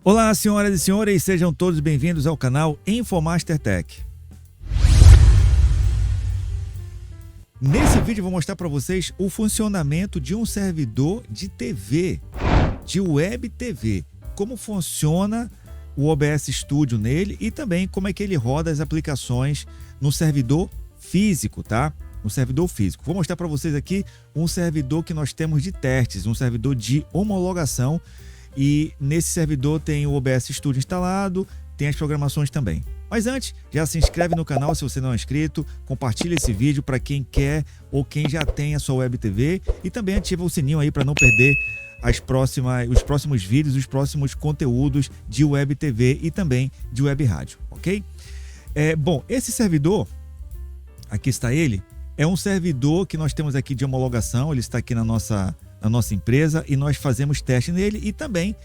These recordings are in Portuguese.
Olá, senhoras e senhores, sejam todos bem-vindos ao canal Infomaster Tech. Nesse vídeo eu vou mostrar para vocês o funcionamento de um servidor de TV, de Web TV, como funciona o OBS Studio nele e também como é que ele roda as aplicações no servidor físico, tá? No servidor físico. Vou mostrar para vocês aqui um servidor que nós temos de testes, um servidor de homologação. E nesse servidor tem o OBS Studio instalado, tem as programações também. Mas antes, já se inscreve no canal se você não é inscrito, compartilha esse vídeo para quem quer ou quem já tem a sua Web TV e também ativa o sininho aí para não perder os próximos vídeos, os próximos conteúdos de Web TV e também de Web Rádio, ok? Bom, esse servidor, aqui está ele, é um servidor que nós temos aqui de homologação, ele está aqui na nossa empresa e nós fazemos teste nele e também,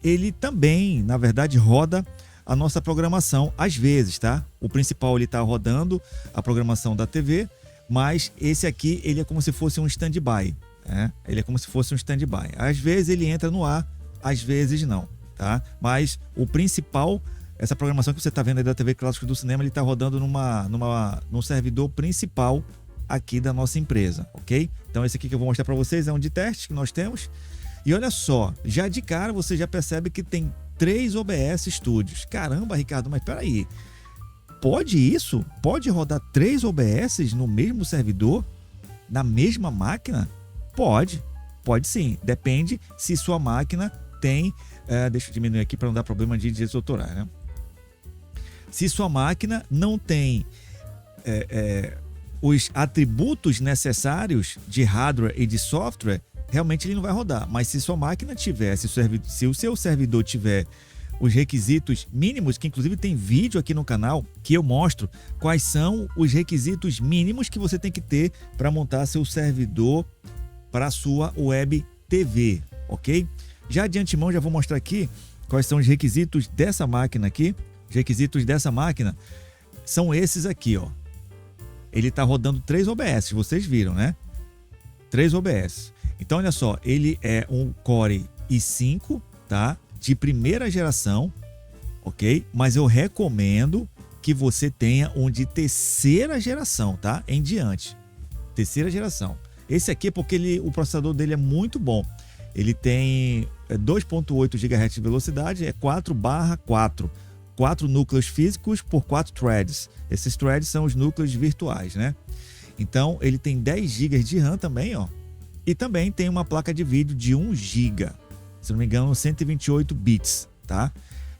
ele também, na verdade, roda a nossa programação às vezes, tá? O principal ele está rodando a programação da TV, mas esse aqui ele é como se fosse um stand-by, né? Ele é como se fosse um stand-by. Às vezes ele entra no ar, às vezes não, tá? Mas o principal, essa programação que você está vendo aí da TV Clássico do Cinema, ele está rodando num servidor principal aqui da nossa empresa, ok? Então esse aqui que eu vou mostrar para vocês é um de teste que nós temos. E olha só, já de cara você já percebe que tem 3 OBS Studios. Caramba, Ricardo, mas peraí, pode isso? Pode rodar 3 OBS no mesmo servidor? Na mesma máquina? Pode sim, depende se sua máquina tem, deixa eu diminuir aqui para não dar problema de desautorar, né? Se sua máquina não tem os atributos necessários de hardware e de software, realmente ele não vai rodar. Mas se sua máquina tiver, se o seu servidor tiver os requisitos mínimos, que inclusive tem vídeo aqui no canal que eu mostro quais são os requisitos mínimos que você tem que ter para montar seu servidor para a sua Web TV, ok? Já de antemão já vou mostrar aqui quais são os requisitos dessa máquina aqui. Os requisitos dessa máquina são esses aqui, ó. Ele está rodando 3 OBS, vocês viram, né? 3 OBS. Então, olha só, ele é um Core i5, tá? De primeira geração, ok? Mas eu recomendo que você tenha um de terceira geração, tá? Em diante. Terceira geração. Esse aqui é porque o processador dele é muito bom. Ele tem 2.8 GHz de velocidade, é 4/4. 4 núcleos físicos por 4 threads. Esses threads são os núcleos virtuais, né? Então, ele tem 10 GB de RAM também, ó. E também tem uma placa de vídeo de 1 GB. Se não me engano, 128 bits, tá?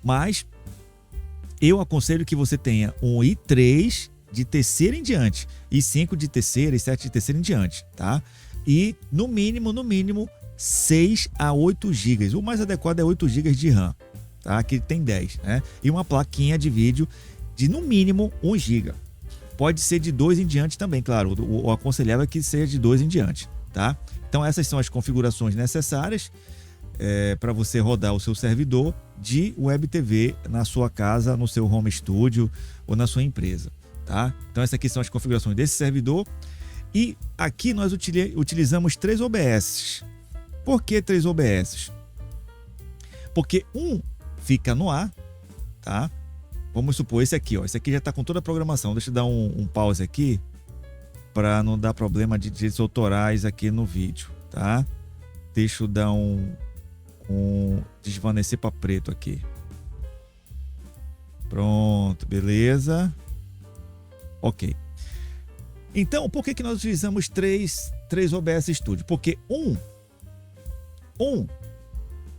Mas eu aconselho que você tenha um i3 de terceira em diante, i5 de terceira, i7 de terceira em diante, tá? E no mínimo 6 a 8 GB. O mais adequado é 8 GB de RAM. Tá? Aqui tem 10, né? E uma plaquinha de vídeo de no mínimo 1 GB. Pode ser de 2 em diante também, claro. O aconselhável é que seja de 2 em diante, tá? Então essas são as configurações necessárias para você rodar o seu servidor de Web TV na sua casa, no seu home studio ou na sua empresa, tá? Então essas aqui são as configurações desse servidor. E aqui nós utilizamos 3 OBS. Por que 3 OBS? Porque fica no ar, tá? Vamos supor esse aqui, ó. Esse aqui já está com toda a programação. Deixa eu dar um pause aqui para não dar problema de direitos autorais aqui no vídeo, tá? Deixa eu dar desvanecer para preto aqui. Pronto, beleza. Ok. Então, por que nós utilizamos 3 OBS Studio? Porque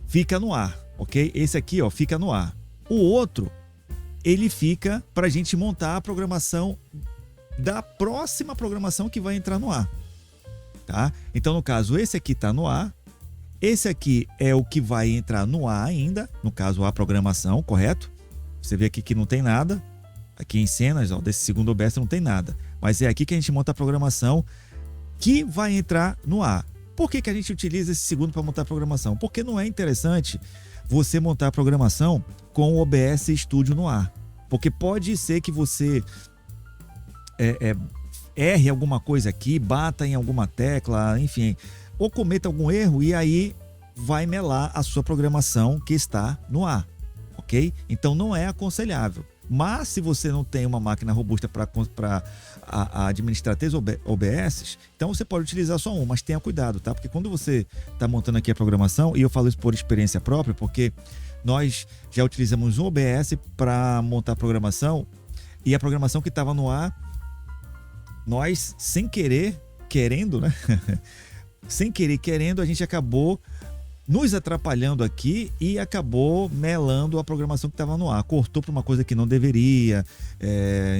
fica no ar. Ok? Esse aqui, ó, fica no ar. O outro, ele fica para a gente montar a programação da próxima programação que vai entrar no ar, tá? Então, no caso, esse aqui está no ar. Esse aqui é o que vai entrar no ar ainda, no caso, a programação, correto? Você vê aqui que não tem nada. Aqui em cenas, ó, desse segundo OBS não tem nada. Mas é aqui que a gente monta a programação que vai entrar no ar. Por que a gente utiliza esse segundo para montar a programação? Porque não é interessante você montar a programação com o OBS Studio no ar. Porque pode ser que você erre alguma coisa aqui, bata em alguma tecla, enfim, ou cometa algum erro e aí vai melar a sua programação que está no ar, ok? Então não é aconselhável. Mas se você não tem uma máquina robusta para administrar 3 OBS, então você pode utilizar só um, mas tenha cuidado, tá? Porque quando você está montando aqui a programação, e eu falo isso por experiência própria, porque nós já utilizamos um OBS para montar a programação, e a programação que estava no ar, nós, sem querer, querendo, né? Sem querer, querendo, a gente acabou nos atrapalhando aqui e acabou melando a programação que estava no ar. Cortou para uma coisa que não deveria,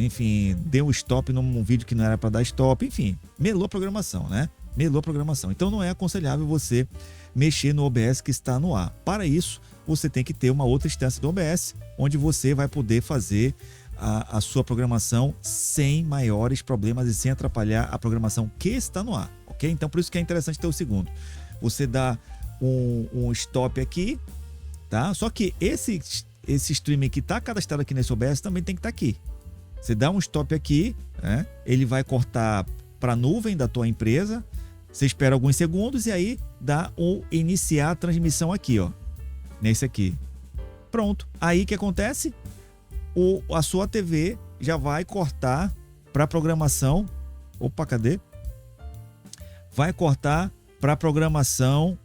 enfim, deu stop num vídeo que não era para dar stop, enfim, melou a programação, né? Melou a programação. Então não é aconselhável você mexer no OBS que está no ar. Para isso, você tem que ter uma outra instância do OBS, onde você vai poder fazer a sua programação sem maiores problemas e sem atrapalhar a programação que está no ar, ok? Então por isso que é interessante ter o segundo. Você dá um stop aqui, tá? Só que esse streaming que está cadastrado aqui nesse OBS também tem que estar aqui. Você dá um stop aqui, né? Ele vai cortar para a nuvem da tua empresa. Você espera alguns segundos e aí dá o iniciar a transmissão aqui, ó. Nesse aqui. Pronto. Aí o que acontece? A sua TV já vai cortar para programação. Opa, cadê? Vai cortar para programação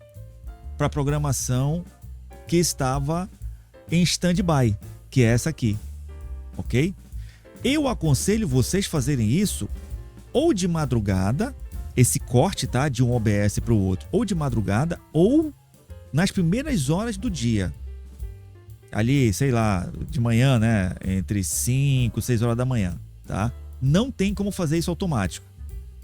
que estava em stand-by, que é essa aqui, ok? Eu aconselho vocês fazerem isso ou de madrugada, esse corte, tá, de um OBS para o outro, ou de madrugada, ou nas primeiras horas do dia. Ali, sei lá, de manhã, né, entre 5 e 6 horas da manhã, tá? Não tem como fazer isso automático.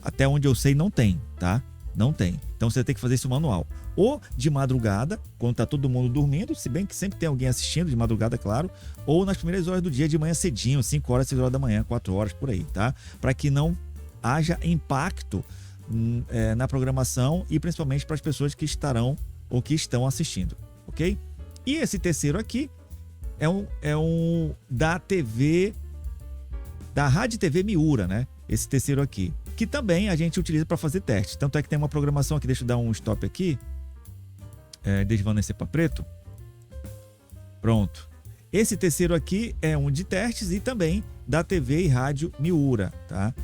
Até onde eu sei, não tem, tá? Não tem. Então você tem que fazer isso manual. Ou de madrugada, quando tá todo mundo dormindo, se bem que sempre tem alguém assistindo de madrugada, claro, ou nas primeiras horas do dia, de manhã cedinho, 5 horas, 6 horas da manhã, 4 horas, por aí, tá? Para que não haja impacto na programação e principalmente para as pessoas que estarão ou que estão assistindo, ok? E esse terceiro aqui é um da TV, da Rádio TV Miura, né? Esse terceiro aqui, que também a gente utiliza para fazer testes. Tanto é que tem uma programação aqui, deixa eu dar um stop aqui, desvanecer para preto. Pronto. Esse terceiro aqui é um de testes e também da TV e Rádio Miura, tá?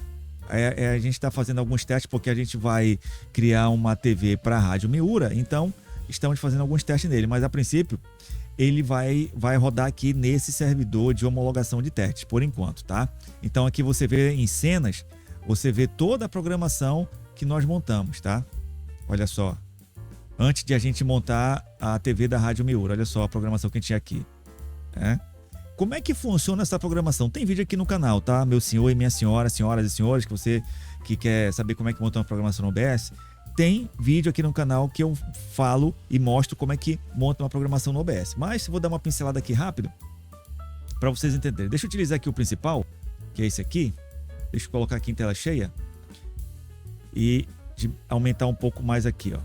A gente está fazendo alguns testes porque a gente vai criar uma TV para a Rádio Miura, então estamos fazendo alguns testes nele, mas a princípio ele vai rodar aqui nesse servidor de homologação de testes, por enquanto, tá? Então aqui você vê em cenas, você vê toda a programação que nós montamos, tá? Olha só. Antes de a gente montar a TV da Rádio Miura, olha só a programação que a gente tinha aqui. Como é que funciona essa programação? Tem vídeo aqui no canal, tá? Meu senhor e minha senhora, senhoras e senhores, que você que quer saber como é que monta uma programação no OBS, tem vídeo aqui no canal que eu falo e mostro como é que monta uma programação no OBS. Mas vou dar uma pincelada aqui rápido para vocês entenderem. Deixa eu utilizar aqui o principal, que é esse aqui. Deixa eu colocar aqui em tela cheia e aumentar um pouco mais aqui, ó.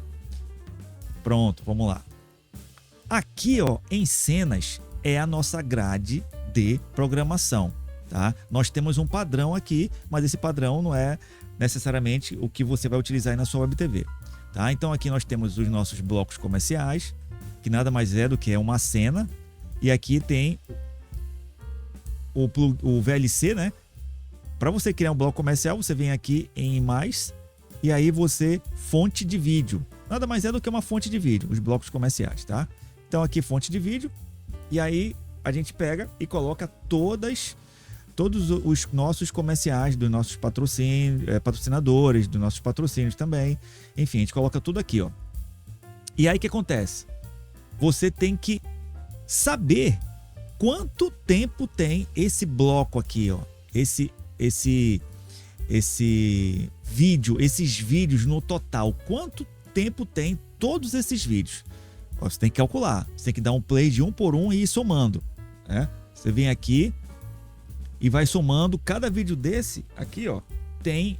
Pronto, vamos lá. Aqui, ó, em cenas é a nossa grade de programação, tá? Nós temos um padrão aqui, mas esse padrão não é necessariamente o que você vai utilizar aí na sua Web TV, tá? Então aqui nós temos os nossos blocos comerciais, que nada mais é do que uma cena, e aqui tem o VLC, né? Para você criar um bloco comercial, você vem aqui em mais e aí você fonte de vídeo. Nada mais é do que uma fonte de vídeo, os blocos comerciais, tá? Então aqui fonte de vídeo e aí a gente pega e coloca todos os nossos comerciais dos nossos patrocinadores, dos nossos patrocínios também. Enfim, a gente coloca tudo aqui, ó. E aí o que acontece? Você tem que saber quanto tempo tem esse bloco aqui, ó. Esse vídeo, esses vídeos no total, quanto tempo tem todos esses vídeos? Você tem que calcular, você tem que dar um play de um por um e ir somando, né? Você vem aqui e vai somando, cada vídeo desse aqui, ó, tem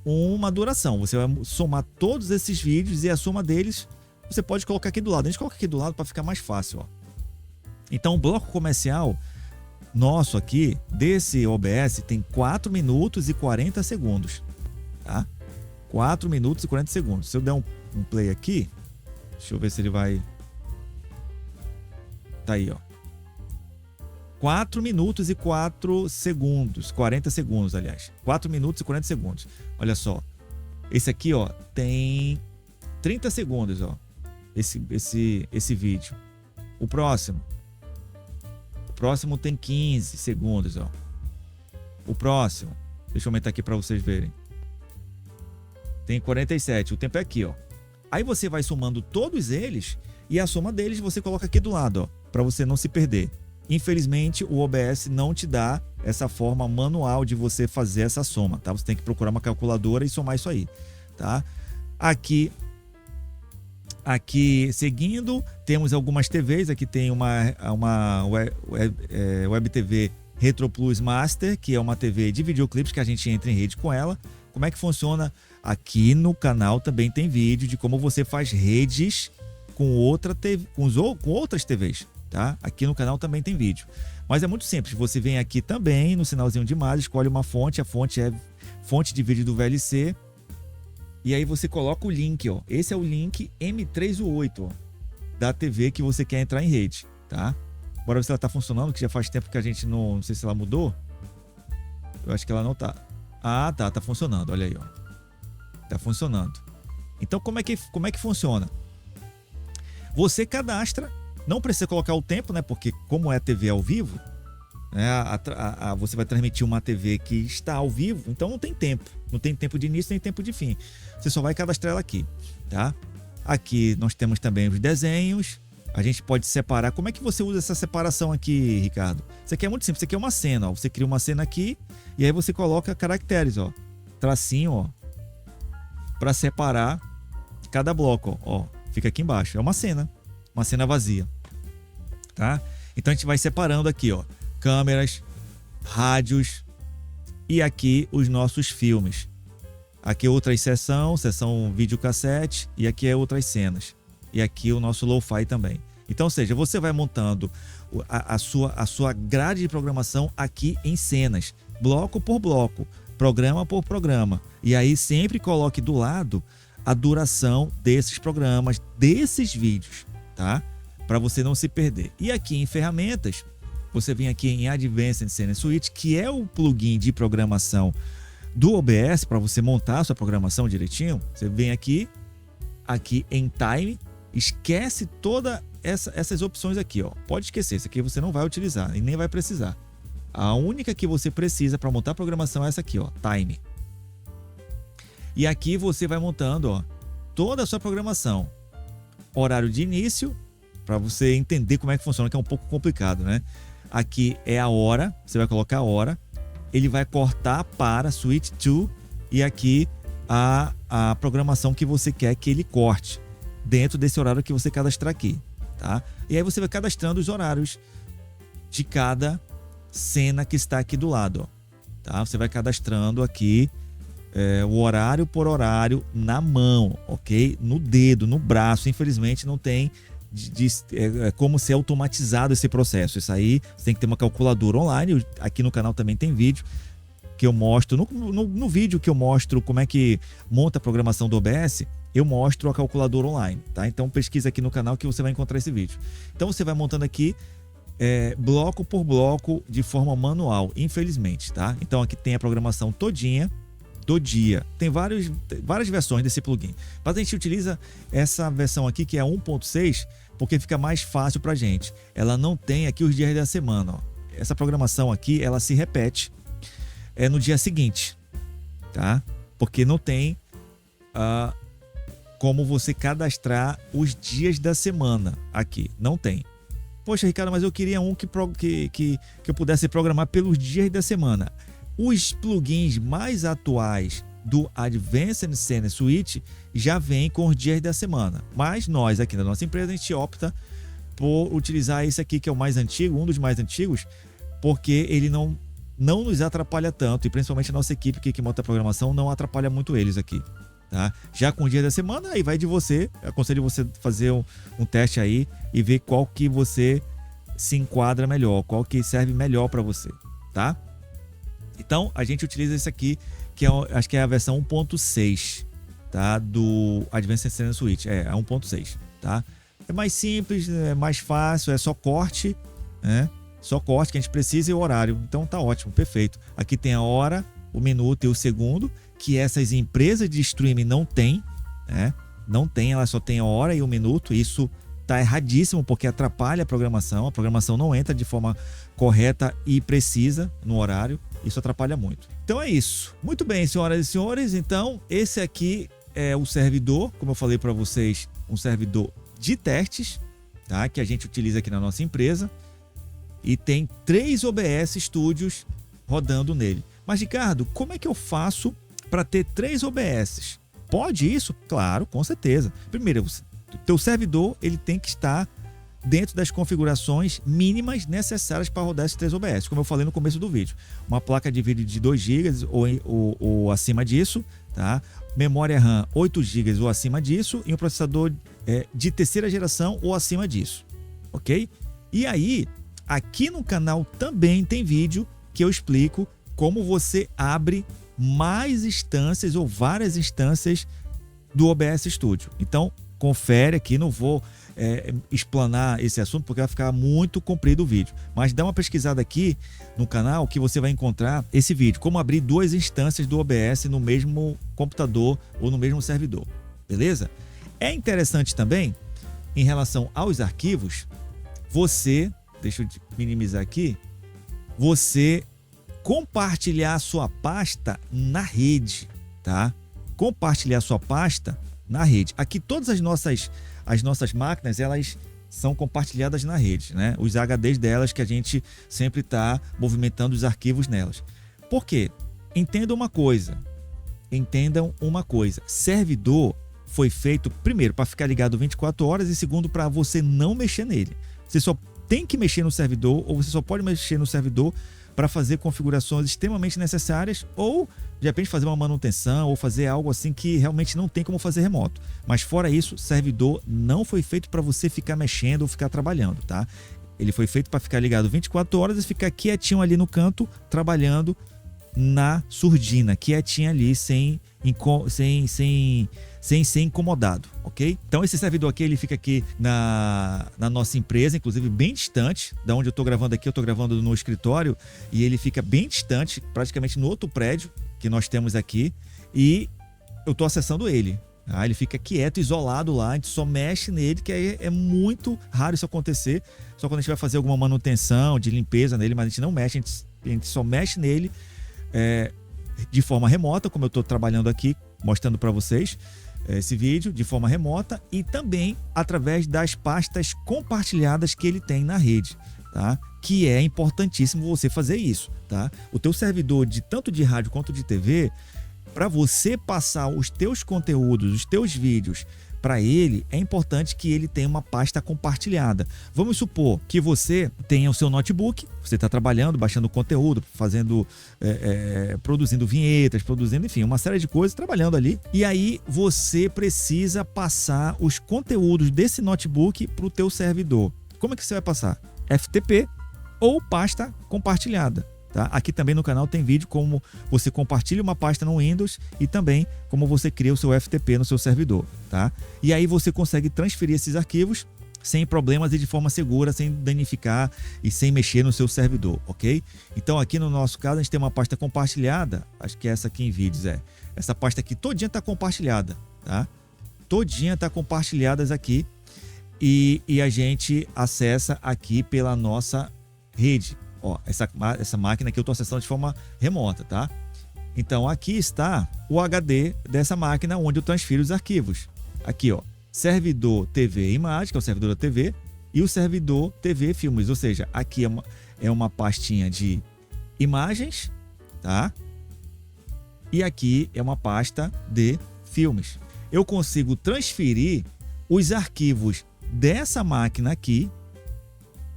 uma duração. Você vai somar todos esses vídeos e a soma deles você pode colocar aqui do lado. A gente coloca aqui do lado para ficar mais fácil, ó. Então o bloco comercial nosso aqui, desse OBS, tem 4 minutos e 40 segundos, tá? 4 minutos e 40 segundos. Se eu der um play aqui, deixa eu ver se ele vai... Tá aí, ó. 4 minutos e 4 segundos. 40 segundos, aliás. 4 minutos e 40 segundos. Olha só. Esse aqui, ó, tem 30 segundos, ó. Esse vídeo. O próximo tem 15 segundos, ó. O próximo, deixa eu aumentar aqui para vocês verem. Tem 47, o tempo é aqui, ó. Aí você vai somando todos eles e a soma deles você coloca aqui do lado, ó, para você não se perder. Infelizmente, o OBS não te dá essa forma manual de você fazer essa soma, tá? Você tem que procurar uma calculadora e somar isso aí, tá? Aqui seguindo, temos algumas TVs. Aqui tem uma Web TV Retro Plus Master, que é uma TV de videoclipes que a gente entra em rede com ela. Como é que funciona? Aqui no canal também tem vídeo de como você faz redes com outras TVs, tá? Aqui no canal também tem vídeo. Mas é muito simples. Você vem aqui também no sinalzinho de mais, escolhe uma fonte. A fonte é fonte de vídeo do VLC. E aí você coloca o link, ó. Esse é o link M3U8, ó, da TV que você quer entrar em rede, tá? Bora ver se ela tá funcionando, que já faz tempo que a gente não sei se ela mudou. Eu acho que ela não tá. Ah, tá funcionando, olha aí, ó. Tá funcionando. Então como é que funciona? Você cadastra, não precisa colocar o tempo, né? Porque como é TV ao vivo, né? Você vai transmitir uma TV que está ao vivo, então não tem tempo. Não tem tempo de início nem tempo de fim. Você só vai cadastrar ela aqui, tá? Aqui nós temos também os desenhos. A gente pode separar. Como é que você usa essa separação aqui, Ricardo? Isso aqui é muito simples. Isso aqui é uma cena, ó. Você cria uma cena aqui e aí você coloca caracteres, ó. Tracinho, ó. Para separar cada bloco, ó. Fica aqui embaixo. É uma cena vazia, tá? Então a gente vai separando aqui, ó. Câmeras, rádios e aqui os nossos filmes. Aqui outra seção videocassete e aqui é outras cenas. E aqui o nosso lo-fi também. Então, ou seja, você vai montando a sua grade de programação aqui em cenas, bloco por bloco, programa por programa. E aí sempre coloque do lado a duração desses programas, desses vídeos, tá? Para você não se perder. E aqui em ferramentas, você vem aqui em Advanced Scene Suite, que é o plugin de programação do OBS para você montar a sua programação direitinho. Você vem aqui em Time, esquece todas essas opções aqui, ó. Pode esquecer, isso aqui você não vai utilizar e nem vai precisar. A única que você precisa para montar a programação é essa aqui, ó, Time. E aqui você vai montando, ó, toda a sua programação. Horário de início, para você entender como é que funciona, que é um pouco complicado, né? Aqui é a hora, você vai colocar a hora. Ele vai cortar para Switch to e aqui a programação que você quer que ele corte dentro desse horário que você cadastrar aqui, tá? E aí você vai cadastrando os horários de cada cena que está aqui do lado, ó, tá? Você vai cadastrando aqui o horário por horário na mão, ok? No dedo, no braço. Infelizmente não tem como ser automatizado esse processo. Isso aí você tem que ter uma calculadora online. Aqui no canal também tem vídeo que eu mostro. No vídeo que eu mostro como é que monta a programação do OBS, eu mostro a calculadora online, tá? Então pesquisa aqui no canal que você vai encontrar esse vídeo. Então você vai montando aqui bloco por bloco de forma manual, infelizmente, tá? Então aqui tem a programação todinha do dia. Tem várias versões desse plugin. Mas a gente utiliza essa versão aqui, que é 1.6, porque fica mais fácil pra gente. Ela não tem aqui os dias da semana, ó. Essa programação aqui, ela se repete no dia seguinte, tá? Porque não tem como você cadastrar os dias da semana aqui. Não tem. Poxa, Ricardo, mas eu queria um que eu pudesse programar pelos dias da semana. Os plugins mais atuais do Advanced Scene Suite já vêm com os dias da semana. Mas nós aqui na nossa empresa, a gente opta por utilizar esse aqui, que é o mais antigo, um dos mais antigos, porque ele não nos atrapalha tanto. E principalmente a nossa equipe que monta a programação não atrapalha muito eles aqui, tá? Já com o dia da semana, aí vai de você. Eu aconselho você fazer um teste aí e ver qual que você se enquadra melhor, qual que serve melhor para você, tá? Então, a gente utiliza esse aqui, que acho que é a versão 1.6, tá? Do Advanced Scene Suite. É a 1.6, tá? É mais simples, é mais fácil, é só corte, né? Só corte que a gente precisa e o horário. Então tá ótimo, perfeito. Aqui tem a hora, o minuto e o segundo, que essas empresas de streaming não têm, né? Não tem, ela só tem a hora e o minuto. Isso tá erradíssimo porque atrapalha a programação não entra de forma correta e precisa no horário, isso atrapalha muito. Então é isso. Muito bem, senhoras e senhores, então esse aqui é o servidor, como eu falei para vocês, um servidor de testes, tá? Que a gente utiliza aqui na nossa empresa e tem 3 OBS Studios rodando nele. Mas Ricardo, como é que eu faço para ter 3 OBS? Pode isso? Claro, com certeza. Primeiro, o teu servidor ele tem que estar dentro das configurações mínimas necessárias para rodar esses 3 OBS, como eu falei no começo do vídeo. Uma placa de vídeo de 2 GB ou acima disso, tá? Memória RAM 8 GB ou acima disso e um processador de terceira geração ou acima disso, ok? E aí, aqui no canal também tem vídeo que eu explico como você abre mais instâncias ou várias instâncias do OBS Studio. Então, confere aqui, não vou explanar esse assunto porque vai ficar muito comprido o vídeo. Mas dá uma pesquisada aqui no canal que você vai encontrar esse vídeo. Como abrir 2 instâncias do OBS no mesmo computador ou no mesmo servidor. Beleza? É interessante também, em relação aos arquivos, deixa eu minimizar aqui, você compartilhar a sua pasta na rede, tá? Compartilhar a sua pasta na rede. Aqui todas as nossas máquinas, elas são compartilhadas na rede, né? Os HDs delas que a gente sempre está movimentando os arquivos nelas. Por quê? Entendam uma coisa. Servidor foi feito, primeiro, para ficar ligado 24 horas e segundo, para você não mexer nele. Você só tem que mexer no servidor ou você só pode mexer no servidor para fazer configurações extremamente necessárias ou, de repente, fazer uma manutenção ou fazer algo assim que realmente não tem como fazer remoto. Mas fora isso, servidor não foi feito para você ficar mexendo ou ficar trabalhando, tá? Ele foi feito para ficar ligado 24 horas e ficar quietinho ali no canto, trabalhando na surdina, quietinho ali, sem ser incomodado, ok? Então esse servidor aqui, ele fica aqui na nossa empresa, inclusive bem distante da onde eu estou gravando aqui. Eu estou gravando no escritório e ele fica bem distante, praticamente no outro prédio que nós temos aqui, e eu estou acessando ele. Tá? Ele fica quieto, isolado lá, a gente só mexe nele, que aí é muito raro isso acontecer, só quando a gente vai fazer alguma manutenção, de limpeza nele, mas a gente não mexe, a gente só mexe nele de forma remota, como eu estou trabalhando aqui, mostrando para vocês esse vídeo de forma remota e também através das pastas compartilhadas que ele tem na rede, tá? Que é importantíssimo você fazer isso, tá? O teu servidor tanto de rádio quanto de TV, para você passar os teus conteúdos, os teus vídeos para ele, é importante que ele tenha uma pasta compartilhada. Vamos supor que você tenha o seu notebook, você está trabalhando, baixando conteúdo, produzindo vinhetas, enfim, uma série de coisas, trabalhando ali. E aí você precisa passar os conteúdos desse notebook para o teu servidor. Como é que você vai passar? FTP ou pasta compartilhada. Tá? Aqui também no canal tem vídeo como você compartilha uma pasta no Windows e também como você cria o seu FTP no seu servidor. Tá? E aí você consegue transferir esses arquivos sem problemas e de forma segura, sem danificar e sem mexer no seu servidor, ok? Então aqui no nosso caso a gente tem uma pasta compartilhada, acho que essa aqui em vídeos essa pasta aqui todinha está compartilhada, tá? Todinha está compartilhadas aqui e a gente acessa aqui pela nossa rede. Ó, essa máquina que eu estou acessando de forma remota, tá? Então aqui está o HD dessa máquina onde eu transfiro os arquivos. Aqui, ó, servidor TV Imagem, que é o servidor da TV, e o servidor TV Filmes, ou seja, aqui é uma pastinha de imagens, tá? E aqui é uma pasta de filmes. Eu consigo transferir os arquivos dessa máquina aqui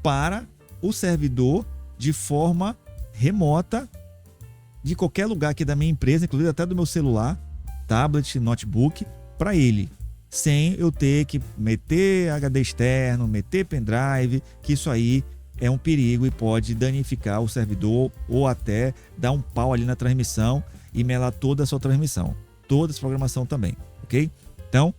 para o servidor de forma remota de qualquer lugar aqui da minha empresa, inclusive até do meu celular, tablet, notebook, para ele, sem eu ter que meter HD externo, meter pendrive, que isso aí é um perigo e pode danificar o servidor ou até dar um pau ali na transmissão e melar toda a sua transmissão, toda essa programação também, ok? Então,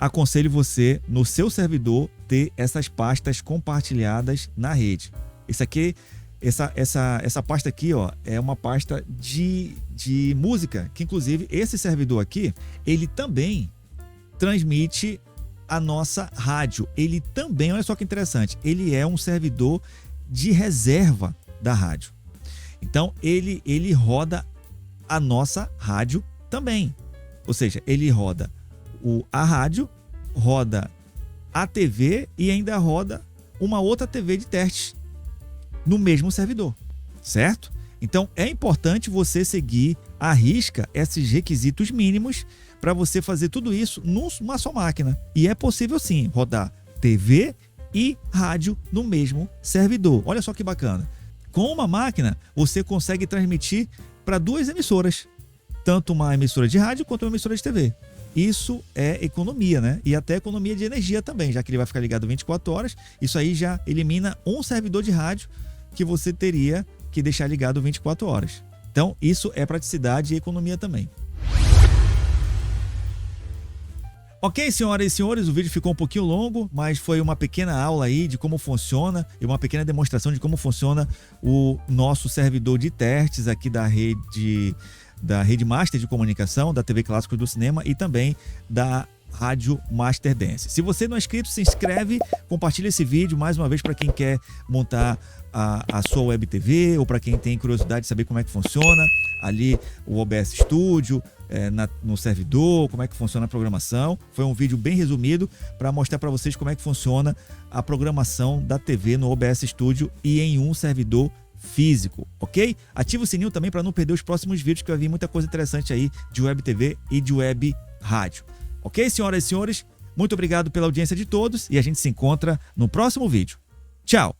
aconselho você, no seu servidor, ter essas pastas compartilhadas na rede. Isso aqui, essa pasta aqui, ó, é uma pasta de música, que inclusive esse servidor aqui, ele também transmite a nossa rádio. Ele também, olha só que interessante, ele é um servidor de reserva da rádio. Então, ele roda a nossa rádio também. Ou seja, ele roda a rádio, roda a TV e ainda roda uma outra TV de teste no mesmo servidor, certo? Então, é importante você seguir à risca esses requisitos mínimos para você fazer tudo isso numa só máquina. E é possível sim rodar TV e rádio no mesmo servidor. Olha só que bacana. Com uma máquina, você consegue transmitir para 2 emissoras, tanto uma emissora de rádio quanto uma emissora de TV. Isso é economia, né? E até economia de energia também, já que ele vai ficar ligado 24 horas. Isso aí já elimina um servidor de rádio que você teria que deixar ligado 24 horas. Então, isso é praticidade e economia também. Ok, senhoras e senhores, o vídeo ficou um pouquinho longo, mas foi uma pequena aula aí de como funciona e uma pequena demonstração de como funciona o nosso servidor de testes aqui da rede Master de Comunicação, da TV Clássicos do Cinema e também da Rádio Master Dance. Se você não é inscrito, se inscreve, compartilha esse vídeo mais uma vez para quem quer montar a sua web TV ou para quem tem curiosidade de saber como é que funciona ali o OBS Studio, no servidor, como é que funciona a programação. Foi um vídeo bem resumido para mostrar para vocês como é que funciona a programação da TV no OBS Studio e em um servidor físico, ok? Ativa o sininho também para não perder os próximos vídeos, que vai vir muita coisa interessante aí de web TV e de web rádio. Ok, senhoras e senhores? Muito obrigado pela audiência de todos e a gente se encontra no próximo vídeo. Tchau!